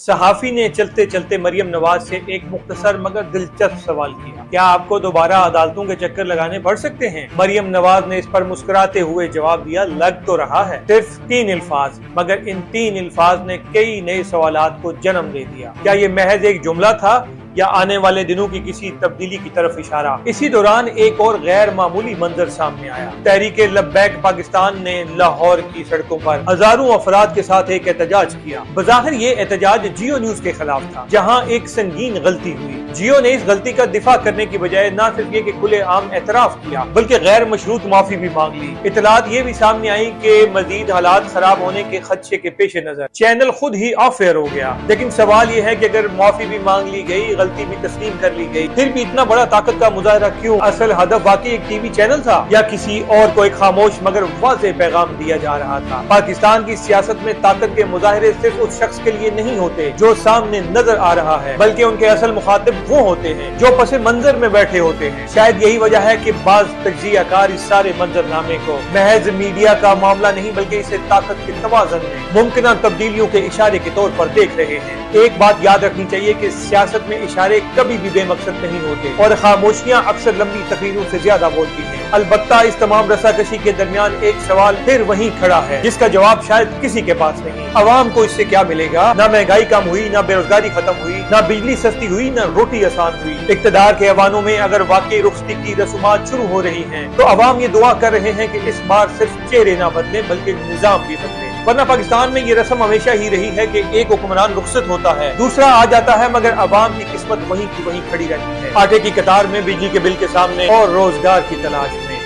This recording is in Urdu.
صحافی نے چلتے چلتے مریم نواز سے ایک مختصر مگر دلچسپ سوال کیا، کیا آپ کو دوبارہ عدالتوں کے چکر لگانے پڑ سکتے ہیں؟ مریم نواز نے اس پر مسکراتے ہوئے جواب دیا، لگ تو رہا ہے، صرف 3 الفاظ، مگر ان 3 الفاظ نے کئی نئے سوالات کو جنم دے دیا۔ کیا یہ محض ایک جملہ تھا یا آنے والے دنوں کی کسی تبدیلی کی طرف اشارہ؟ اسی دوران ایک اور غیر معمولی منظر سامنے آیا۔ تحریک لبیک پاکستان نے لاہور کی سڑکوں پر ہزاروں افراد کے ساتھ ایک احتجاج کیا۔ بظاہر یہ احتجاج جیو نیوز کے خلاف تھا، جہاں ایک سنگین غلطی ہوئی۔ جیو نے اس غلطی کا دفاع کرنے کی بجائے نہ صرف یہ کہ کھلے عام اعتراف کیا بلکہ غیر مشروط معافی بھی مانگ لی۔ اطلاعات یہ بھی سامنے آئی کہ مزید حالات خراب ہونے کے خدشے کے پیش نظر چینل خود ہی آف ایئر ہو گیا۔ لیکن سوال یہ ہے کہ اگر معافی بھی مانگ لی گئی، غلطی بھی تسلیم کر لی گئی، پھر بھی اتنا بڑا طاقت کا مظاہرہ کیوں؟ اصل ہدف واقعی ایک ٹی وی چینل تھا یا کسی اور کو ایک خاموش مگر واضح پیغام دیا جا رہا تھا؟ پاکستان کی سیاست میں طاقت کے مظاہرے صرف اس شخص کے لیے نہیں ہوتے جو سامنے نظر آ رہا ہے، بلکہ ان کے اصل مخاطب وہ ہوتے ہیں جو پس منظر میں بیٹھے ہوتے ہیں۔ شاید یہی وجہ ہے کہ بعض تجزیہ کار اس سارے منظرنامے کو محض میڈیا کا معاملہ نہیں بلکہ اسے طاقت کے توازن میں ممکنہ تبدیلیوں کے اشارے کے طور پر دیکھ رہے ہیں۔ ایک بات یاد رکھنی چاہیے کہ سیاست میں اشارے کبھی بھی بے مقصد نہیں ہوتے اور خاموشیاں اکثر لمبی تقریروں سے زیادہ بولتی ہیں۔ البتہ اس تمام رساکشی کے درمیان ایک سوال پھر وہیں کھڑا ہے جس کا جواب شاید کسی کے پاس نہیں۔ عوام کو اس سے کیا ملے گا؟ نہ مہنگائی کم ہوئی، نہ بے روزگاری ختم ہوئی، نہ بجلی سستی ہوئی، نہ روٹی آسان ہوئی۔ اقتدار کے ایوانوں میں اگر واقعی رخصتی کی رسومات شروع ہو رہی ہیں تو عوام یہ دعا کر رہے ہیں کہ اس بار صرف چہرے نہ بدلیں بلکہ نظام بھی بدلے، ورنہ پاکستان میں یہ رسم ہمیشہ ہی رہی ہے کہ ایک حکمران رخصت ہوتا ہے، دوسرا آ جاتا ہے، مگر عوام کی قسمت وہیں کی وہیں کھڑی رہتی ہے، آٹے کی قطار میں، بجلی کے بل کے سامنے اور روزگار کی تلاش میں۔